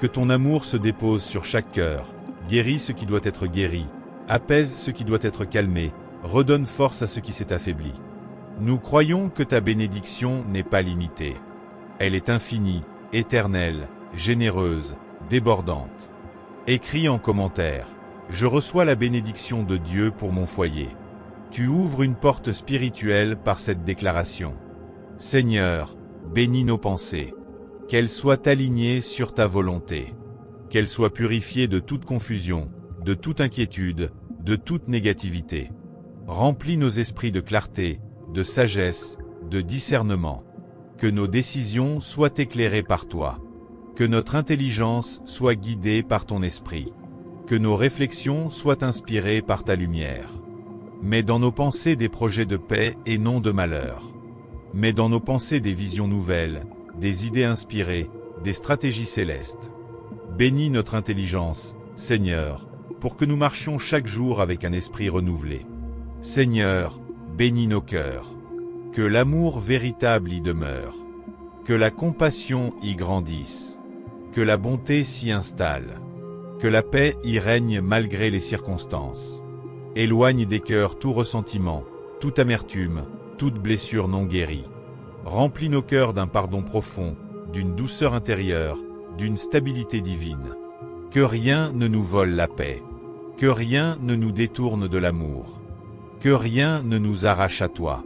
Que ton amour se dépose sur chaque cœur, guérit ce qui doit être guéri, apaise ce qui doit être calmé, redonne force à ce qui s'est affaibli. Nous croyons que ta bénédiction n'est pas limitée. Elle est infinie, éternelle, généreuse, débordante. Écris en commentaire. Je reçois la bénédiction de Dieu pour mon foyer. Tu ouvres une porte spirituelle par cette déclaration. Seigneur, bénis nos pensées. Qu'elles soient alignées sur ta volonté. Qu'elles soient purifiées de toute confusion, de toute inquiétude, de toute négativité. Remplis nos esprits de clarté, de sagesse, de discernement. Que nos décisions soient éclairées par toi. Que notre intelligence soit guidée par ton esprit. Que nos réflexions soient inspirées par ta lumière. Mets dans nos pensées des projets de paix et non de malheur. Mets dans nos pensées des visions nouvelles, des idées inspirées, des stratégies célestes. Bénis notre intelligence, Seigneur, pour que nous marchions chaque jour avec un esprit renouvelé. Seigneur, bénis nos cœurs. Que l'amour véritable y demeure. Que la compassion y grandisse. Que la bonté s'y installe. Que la paix y règne malgré les circonstances. Éloigne des cœurs tout ressentiment, toute amertume, toute blessure non guérie. Remplis nos cœurs d'un pardon profond, d'une douceur intérieure, d'une stabilité divine. Que rien ne nous vole la paix. Que rien ne nous détourne de l'amour. Que rien ne nous arrache à toi.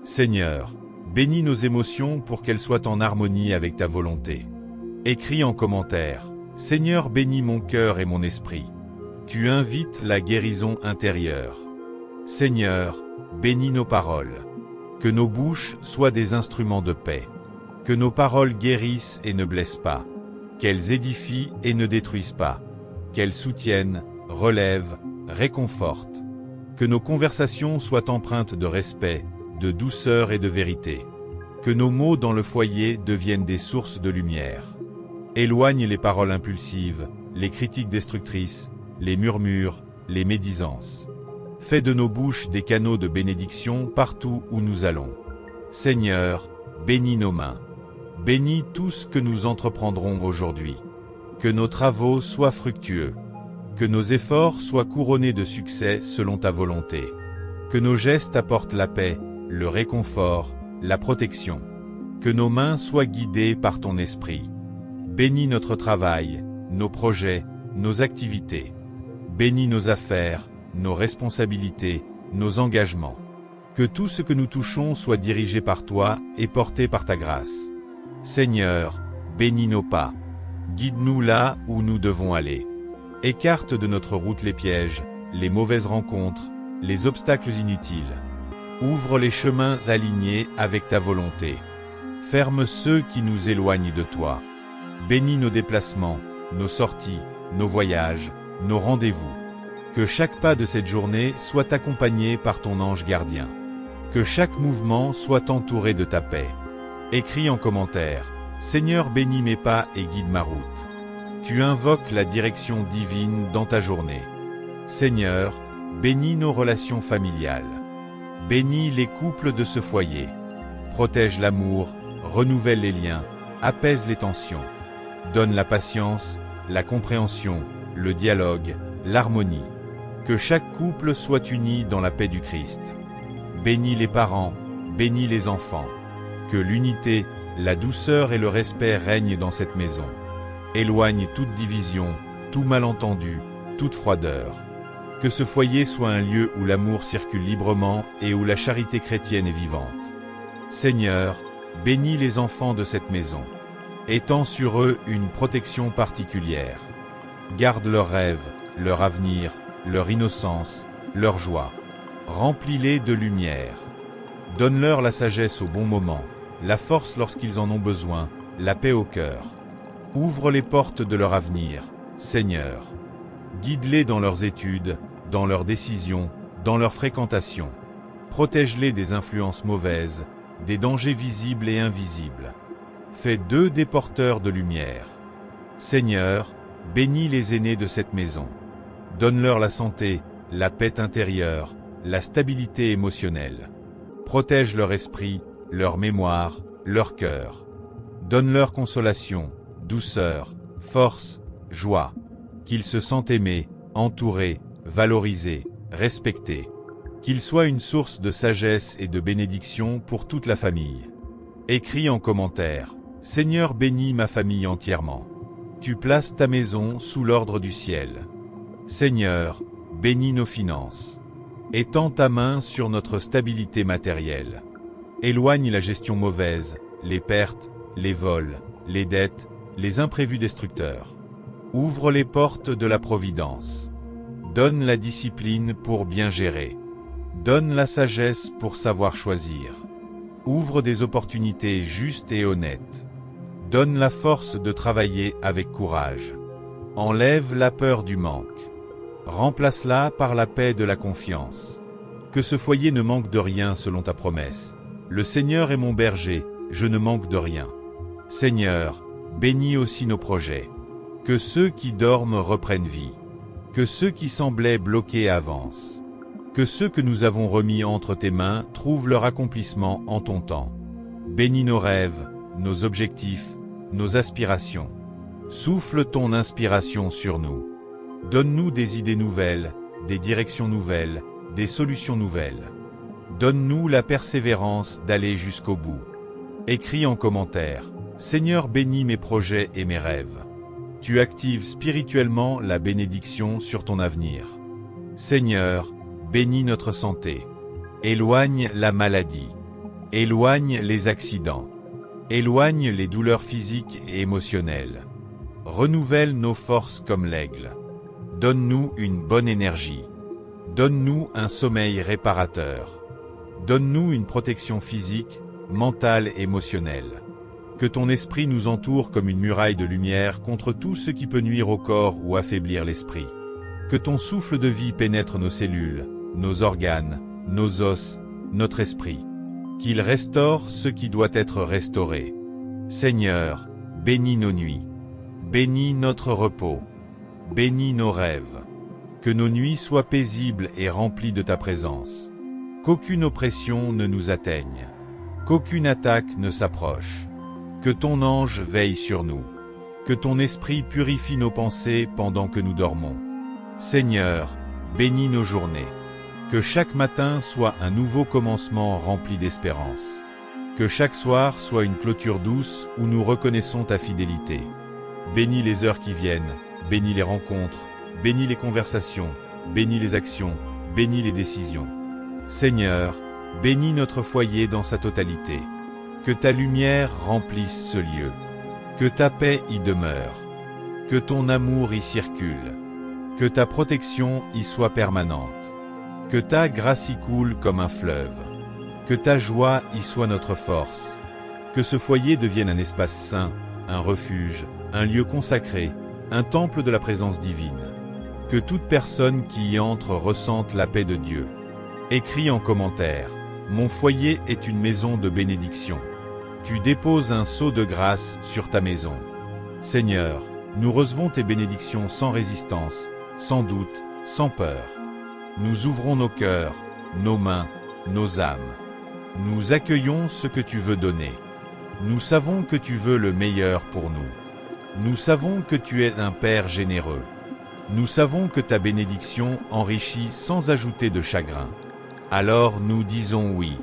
Seigneur, bénis nos émotions pour qu'elles soient en harmonie avec ta volonté. Écris en commentaire. Seigneur, bénis mon cœur et mon esprit. Tu invites la guérison intérieure. Seigneur, bénis nos paroles. Que nos bouches soient des instruments de paix. Que nos paroles guérissent et ne blessent pas. Qu'elles édifient et ne détruisent pas. Qu'elles soutiennent, relèvent, réconfortent. Que nos conversations soient empreintes de respect, de douceur et de vérité. Que nos mots dans le foyer deviennent des sources de lumière. Éloigne les paroles impulsives, les critiques destructrices, les murmures, les médisances. Fais de nos bouches des canaux de bénédiction partout où nous allons. Seigneur, bénis nos mains. Bénis tout ce que nous entreprendrons aujourd'hui. Que nos travaux soient fructueux. Que nos efforts soient couronnés de succès selon ta volonté. Que nos gestes apportent la paix, le réconfort, la protection. Que nos mains soient guidées par ton esprit. Bénis notre travail, nos projets, nos activités. Bénis nos affaires, nos responsabilités, nos engagements. Que tout ce que nous touchons soit dirigé par toi et porté par ta grâce. Seigneur, bénis nos pas. Guide-nous là où nous devons aller. Écarte de notre route les pièges, les mauvaises rencontres, les obstacles inutiles. Ouvre les chemins alignés avec ta volonté. Ferme ceux qui nous éloignent de toi. Bénis nos déplacements, nos sorties, nos voyages, nos rendez-vous. Que chaque pas de cette journée soit accompagné par ton ange gardien. Que chaque mouvement soit entouré de ta paix. Écris en commentaire. Seigneur, bénis mes pas et guide ma route. Tu invoques la direction divine dans ta journée. Seigneur, bénis nos relations familiales. Bénis les couples de ce foyer. Protège l'amour, renouvelle les liens, apaise les tensions. Donne la patience, la compréhension, le dialogue, l'harmonie. Que chaque couple soit uni dans la paix du Christ. Bénis les parents, bénis les enfants. Que l'unité, la douceur et le respect règnent dans cette maison. Éloigne toute division, tout malentendu, toute froideur. Que ce foyer soit un lieu où l'amour circule librement et où la charité chrétienne est vivante. Seigneur, bénis les enfants de cette maison. Étends sur eux une protection particulière. Garde leurs rêves, leur avenir, leur innocence, leur joie. Remplis-les de lumière. Donne-leur la sagesse au bon moment, la force lorsqu'ils en ont besoin, la paix au cœur. Ouvre les portes de leur avenir, Seigneur. Guide-les dans leurs études, dans leurs décisions, dans leurs fréquentations. Protège-les des influences mauvaises, des dangers visibles et invisibles. Fais d'eux des porteurs de lumière. Seigneur, bénis les aînés de cette maison. Donne-leur la santé, la paix intérieure, la stabilité émotionnelle. Protège leur esprit, leur mémoire, leur cœur. Donne-leur consolation, douceur, force, joie. Qu'ils se sentent aimés, entourés, valorisés, respectés. Qu'ils soient une source de sagesse et de bénédiction pour toute la famille. Écris en commentaire, « Seigneur, bénis ma famille entièrement. Tu places ta maison sous l'ordre du ciel. Seigneur, bénis nos finances. Étends ta main sur notre stabilité matérielle. Éloigne la gestion mauvaise, les pertes, les vols, les dettes, les imprévus destructeurs. Ouvre les portes de la providence. Donne la discipline pour bien gérer. Donne la sagesse pour savoir choisir. Ouvre des opportunités justes et honnêtes. Donne la force de travailler avec courage. Enlève la peur du manque. Remplace-la par la paix de la confiance. Que ce foyer ne manque de rien selon ta promesse. Le Seigneur est mon berger, je ne manque de rien. Seigneur, bénis aussi nos projets. Que ceux qui dorment reprennent vie. Que ceux qui semblaient bloqués avancent. Que ceux que nous avons remis entre tes mains trouvent leur accomplissement en ton temps. Bénis nos rêves, nos objectifs, nos aspirations. Souffle ton inspiration sur nous. Donne-nous des idées nouvelles, des directions nouvelles, des solutions nouvelles. Donne-nous la persévérance d'aller jusqu'au bout. Écris en commentaire, « Seigneur, bénis mes projets et mes rêves. » Tu actives spirituellement la bénédiction sur ton avenir. Seigneur, bénis notre santé. Éloigne la maladie. Éloigne les accidents. Éloigne les douleurs physiques et émotionnelles. Renouvelle nos forces comme l'aigle. Donne-nous une bonne énergie. Donne-nous un sommeil réparateur. Donne-nous une protection physique, mentale et émotionnelle. Que ton esprit nous entoure comme une muraille de lumière contre tout ce qui peut nuire au corps ou affaiblir l'esprit. Que ton souffle de vie pénètre nos cellules, nos organes, nos os, notre esprit. Qu'il restaure ce qui doit être restauré. Seigneur, bénis nos nuits. Bénis notre repos. Bénis nos rêves. Que nos nuits soient paisibles et remplies de ta présence. Qu'aucune oppression ne nous atteigne. Qu'aucune attaque ne s'approche. Que ton ange veille sur nous. Que ton esprit purifie nos pensées pendant que nous dormons. Seigneur, bénis nos journées. Que chaque matin soit un nouveau commencement rempli d'espérance. Que chaque soir soit une clôture douce où nous reconnaissons ta fidélité. Bénis les heures qui viennent, bénis les rencontres, bénis les conversations, bénis les actions, bénis les décisions. Seigneur, bénis notre foyer dans sa totalité. Que ta lumière remplisse ce lieu. Que ta paix y demeure. Que ton amour y circule. Que ta protection y soit permanente. Que ta grâce y coule comme un fleuve. Que ta joie y soit notre force. Que ce foyer devienne un espace saint, un refuge, un lieu consacré, un temple de la présence divine. Que toute personne qui y entre ressente la paix de Dieu. Écris en commentaire, « Mon foyer est une maison de bénédiction. » Tu déposes un sceau de grâce sur ta maison. Seigneur, nous recevons tes bénédictions sans résistance, sans doute, sans peur. Nous ouvrons nos cœurs, nos mains, nos âmes. Nous accueillons ce que tu veux donner. Nous savons que tu veux le meilleur pour nous. Nous savons que tu es un Père généreux. Nous savons que ta bénédiction enrichit sans ajouter de chagrin. Alors nous disons oui.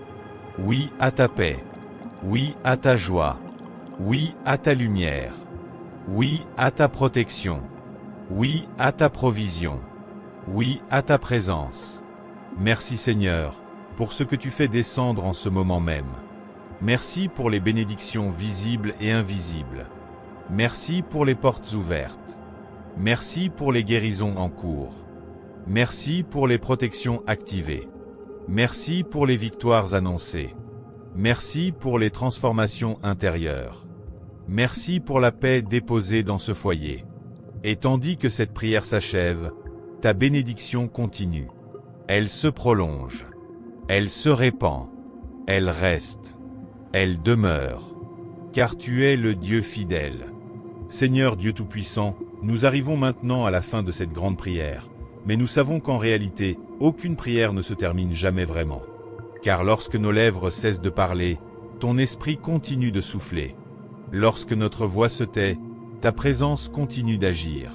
Oui à ta paix. Oui à ta joie. Oui à ta lumière. Oui à ta protection. Oui à ta provision. Oui à ta présence. Merci Seigneur, pour ce que tu fais descendre en ce moment même. Merci pour les bénédictions visibles et invisibles. Merci pour les portes ouvertes. Merci pour les guérisons en cours. Merci pour les protections activées. Merci pour les victoires annoncées. Merci pour les transformations intérieures. Merci pour la paix déposée dans ce foyer. Et tandis que cette prière s'achève, ta bénédiction continue. Elle se prolonge. Elle se répand. Elle reste. Elle demeure. Car tu es le Dieu fidèle. Seigneur Dieu Tout-Puissant, nous arrivons maintenant à la fin de cette grande prière, mais nous savons qu'en réalité, aucune prière ne se termine jamais vraiment. Car lorsque nos lèvres cessent de parler, ton esprit continue de souffler. Lorsque notre voix se tait, ta présence continue d'agir.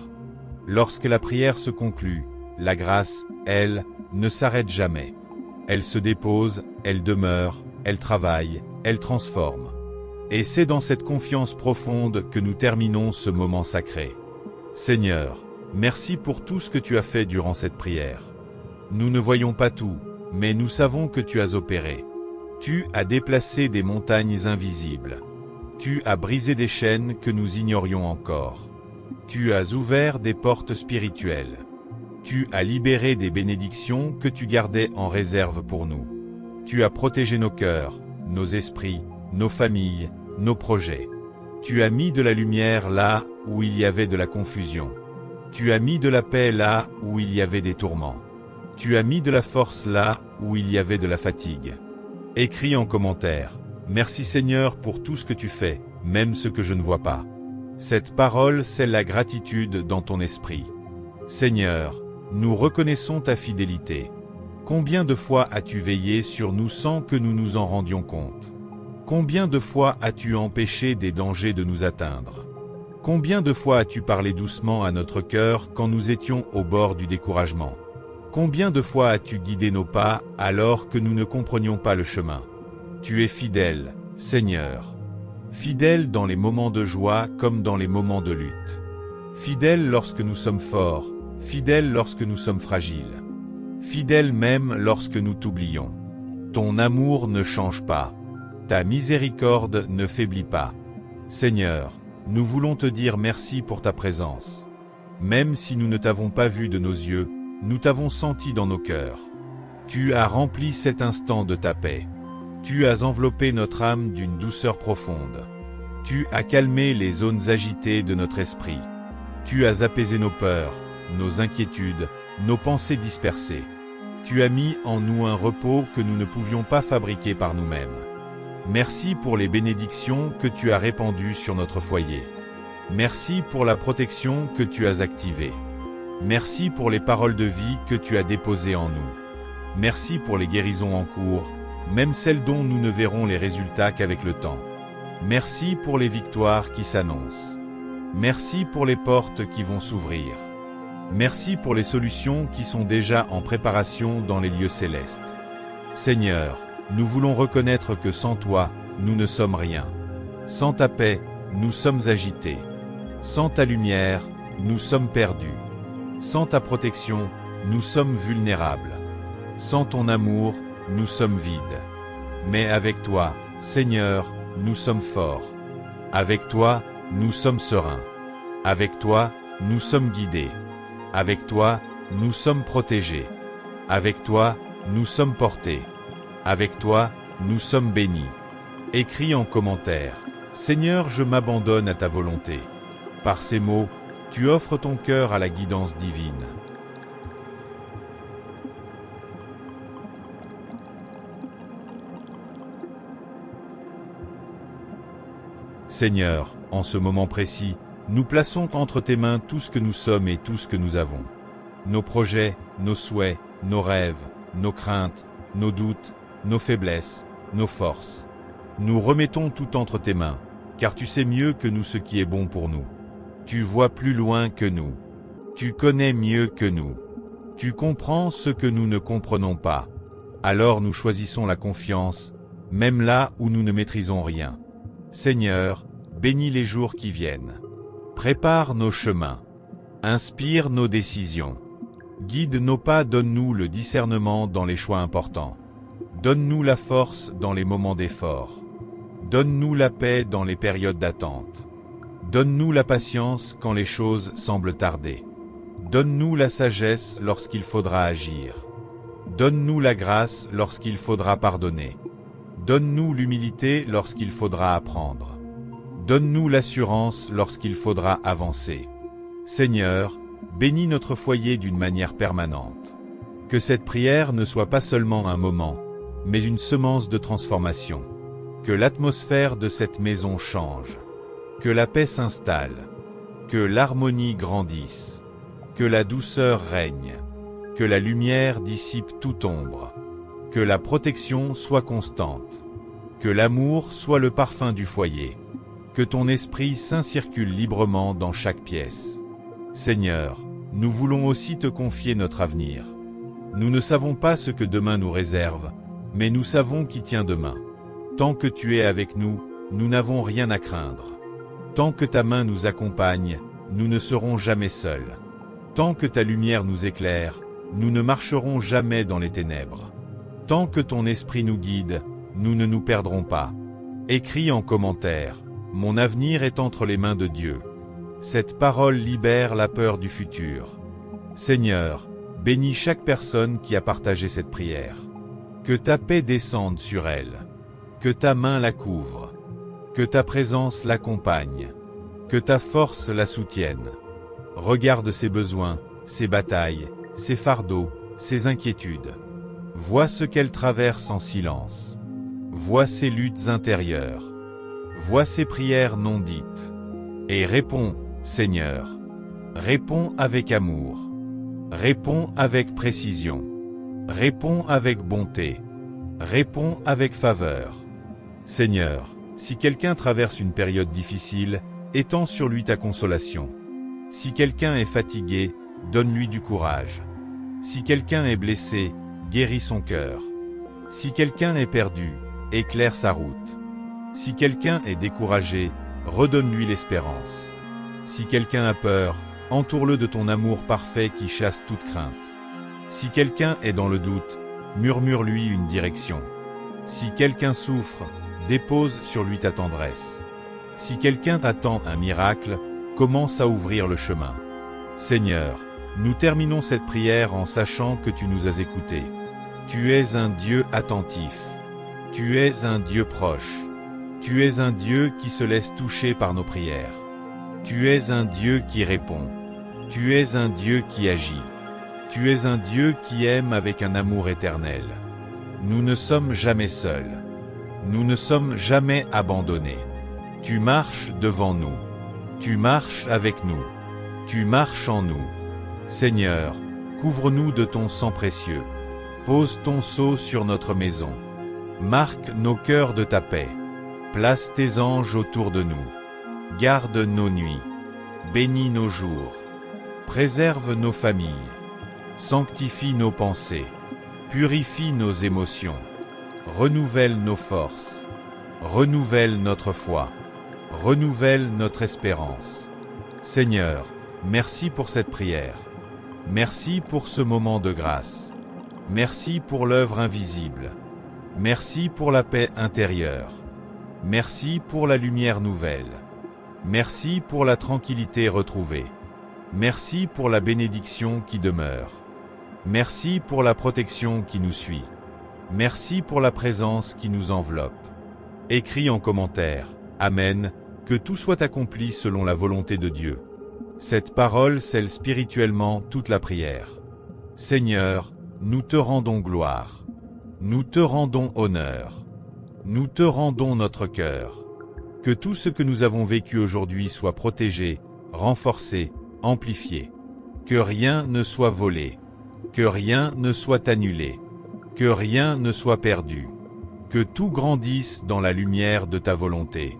Lorsque la prière se conclut, la grâce, elle, ne s'arrête jamais. Elle se dépose, elle demeure, elle travaille, elle transforme. Et c'est dans cette confiance profonde que nous terminons ce moment sacré. Seigneur, merci pour tout ce que tu as fait durant cette prière. Nous ne voyons pas tout, mais nous savons que tu as opéré. Tu as déplacé des montagnes invisibles. Tu as brisé des chaînes que nous ignorions encore. Tu as ouvert des portes spirituelles. Tu as libéré des bénédictions que tu gardais en réserve pour nous. Tu as protégé nos cœurs, nos esprits, nos familles, nos projets. Tu as mis de la lumière là où il y avait de la confusion. Tu as mis de la paix là où il y avait des tourments. Tu as mis de la force là où il y avait de la fatigue. Écris en commentaire. Merci Seigneur pour tout ce que tu fais, même ce que je ne vois pas. Cette parole scelle la gratitude dans ton esprit. Seigneur, nous reconnaissons ta fidélité. Combien de fois as-tu veillé sur nous sans que nous nous en rendions compte? Combien de fois as-tu empêché des dangers de nous atteindre? Combien de fois as-tu parlé doucement à notre cœur quand nous étions au bord du découragement? Combien de fois as-tu guidé nos pas alors que nous ne comprenions pas le chemin? Tu es fidèle, Seigneur. Fidèle dans les moments de joie comme dans les moments de lutte. Fidèle lorsque nous sommes forts, fidèle lorsque nous sommes fragiles. Fidèle même lorsque nous t'oublions. Ton amour ne change pas. Ta miséricorde ne faiblit pas. Seigneur, nous voulons te dire merci pour ta présence. Même si nous ne t'avons pas vu de nos yeux, nous t'avons senti dans nos cœurs. Tu as rempli cet instant de ta paix. Tu as enveloppé notre âme d'une douceur profonde. Tu as calmé les zones agitées de notre esprit. Tu as apaisé nos peurs, nos inquiétudes, nos pensées dispersées. Tu as mis en nous un repos que nous ne pouvions pas fabriquer par nous-mêmes. Merci pour les bénédictions que tu as répandues sur notre foyer. Merci pour la protection que tu as activée. Merci pour les paroles de vie que tu as déposées en nous. Merci pour les guérisons en cours, même celles dont nous ne verrons les résultats qu'avec le temps. Merci pour les victoires qui s'annoncent. Merci pour les portes qui vont s'ouvrir. Merci pour les solutions qui sont déjà en préparation dans les lieux célestes. Seigneur, nous voulons reconnaître que sans toi, nous ne sommes rien. Sans ta paix, nous sommes agités. Sans ta lumière, nous sommes perdus. Sans ta protection, nous sommes vulnérables. Sans ton amour, nous sommes vides. Mais avec toi, Seigneur, nous sommes forts. Avec toi, nous sommes sereins. Avec toi, nous sommes guidés. Avec toi, nous sommes protégés. Avec toi, nous sommes portés. Avec toi, nous sommes bénis. Écris en commentaire. Seigneur, je m'abandonne à ta volonté. Par ces mots, tu offres ton cœur à la guidance divine. Seigneur, en ce moment précis, nous plaçons entre tes mains tout ce que nous sommes et tout ce que nous avons. Nos projets, nos souhaits, nos rêves, nos craintes, nos doutes, nos faiblesses, nos forces. Nous remettons tout entre tes mains, car tu sais mieux que nous ce qui est bon pour nous. Tu vois plus loin que nous. Tu connais mieux que nous. Tu comprends ce que nous ne comprenons pas. Alors nous choisissons la confiance, même là où nous ne maîtrisons rien. Seigneur, bénis les jours qui viennent. Prépare nos chemins. Inspire nos décisions. Guide nos pas, donne-nous le discernement dans les choix importants. Donne-nous la force dans les moments d'effort. Donne-nous la paix dans les périodes d'attente. Donne-nous la patience quand les choses semblent tarder. Donne-nous la sagesse lorsqu'il faudra agir. Donne-nous la grâce lorsqu'il faudra pardonner. Donne-nous l'humilité lorsqu'il faudra apprendre. Donne-nous l'assurance lorsqu'il faudra avancer. Seigneur, bénis notre foyer d'une manière permanente. Que cette prière ne soit pas seulement un moment, mais une semence de transformation. Que l'atmosphère de cette maison change. Que la paix s'installe. Que l'harmonie grandisse. Que la douceur règne. Que la lumière dissipe toute ombre. Que la protection soit constante. Que l'amour soit le parfum du foyer. Que ton Esprit Saint circule librement dans chaque pièce. Seigneur, nous voulons aussi te confier notre avenir. Nous ne savons pas ce que demain nous réserve, mais nous savons qui tient demain. Tant que tu es avec nous, nous n'avons rien à craindre. Tant que ta main nous accompagne, nous ne serons jamais seuls. Tant que ta lumière nous éclaire, nous ne marcherons jamais dans les ténèbres. Tant que ton esprit nous guide, nous ne nous perdrons pas. Écris en commentaire, mon avenir est entre les mains de Dieu. Cette parole libère la peur du futur. Seigneur, bénis chaque personne qui a partagé cette prière. Que ta paix descende sur elle. Que ta main la couvre. Que ta présence l'accompagne. Que ta force la soutienne. Regarde ses besoins, ses batailles, ses fardeaux, ses inquiétudes. Vois ce qu'elle traverse en silence. Vois ses luttes intérieures. Vois ses prières non dites. Et réponds, Seigneur. Réponds avec amour. Réponds avec précision. Réponds avec bonté. Réponds avec faveur. Seigneur, si quelqu'un traverse une période difficile, étends sur lui ta consolation. Si quelqu'un est fatigué, donne-lui du courage. Si quelqu'un est blessé, guéris son cœur. Si quelqu'un est perdu, éclaire sa route. Si quelqu'un est découragé, redonne-lui l'espérance. Si quelqu'un a peur, entoure-le de ton amour parfait qui chasse toute crainte. Si quelqu'un est dans le doute, murmure-lui une direction. Si quelqu'un souffre, dépose sur lui ta tendresse. Si quelqu'un t'attend un miracle, commence à ouvrir le chemin. Seigneur, nous terminons cette prière en sachant que tu nous as écoutés. Tu es un Dieu attentif. Tu es un Dieu proche. Tu es un Dieu qui se laisse toucher par nos prières. Tu es un Dieu qui répond. Tu es un Dieu qui agit. Tu es un Dieu qui aime avec un amour éternel. Nous ne sommes jamais seuls. Nous ne sommes jamais abandonnés. Tu marches devant nous. Tu marches avec nous. Tu marches en nous. Seigneur, couvre-nous de ton sang précieux. Pose ton sceau sur notre maison. Marque nos cœurs de ta paix. Place tes anges autour de nous. Garde nos nuits. Bénis nos jours. Préserve nos familles. Sanctifie nos pensées. Purifie nos émotions. Renouvelle nos forces. Renouvelle notre foi. Renouvelle notre espérance. Seigneur, merci pour cette prière. Merci pour ce moment de grâce. Merci pour l'œuvre invisible. Merci pour la paix intérieure. Merci pour la lumière nouvelle. Merci pour la tranquillité retrouvée. Merci pour la bénédiction qui demeure. Merci pour la protection qui nous suit. Merci pour la présence qui nous enveloppe. Écris en commentaire, Amen, que tout soit accompli selon la volonté de Dieu. Cette parole scelle spirituellement toute la prière. Seigneur, nous te rendons gloire. Nous te rendons honneur. Nous te rendons notre cœur. Que tout ce que nous avons vécu aujourd'hui soit protégé, renforcé, amplifié. Que rien ne soit volé. Que rien ne soit annulé. Que rien ne soit perdu. Que tout grandisse dans la lumière de ta volonté.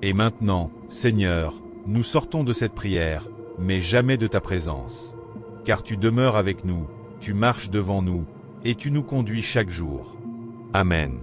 Et maintenant, Seigneur, nous sortons de cette prière, mais jamais de ta présence. Car tu demeures avec nous, tu marches devant nous, et tu nous conduis chaque jour. Amen.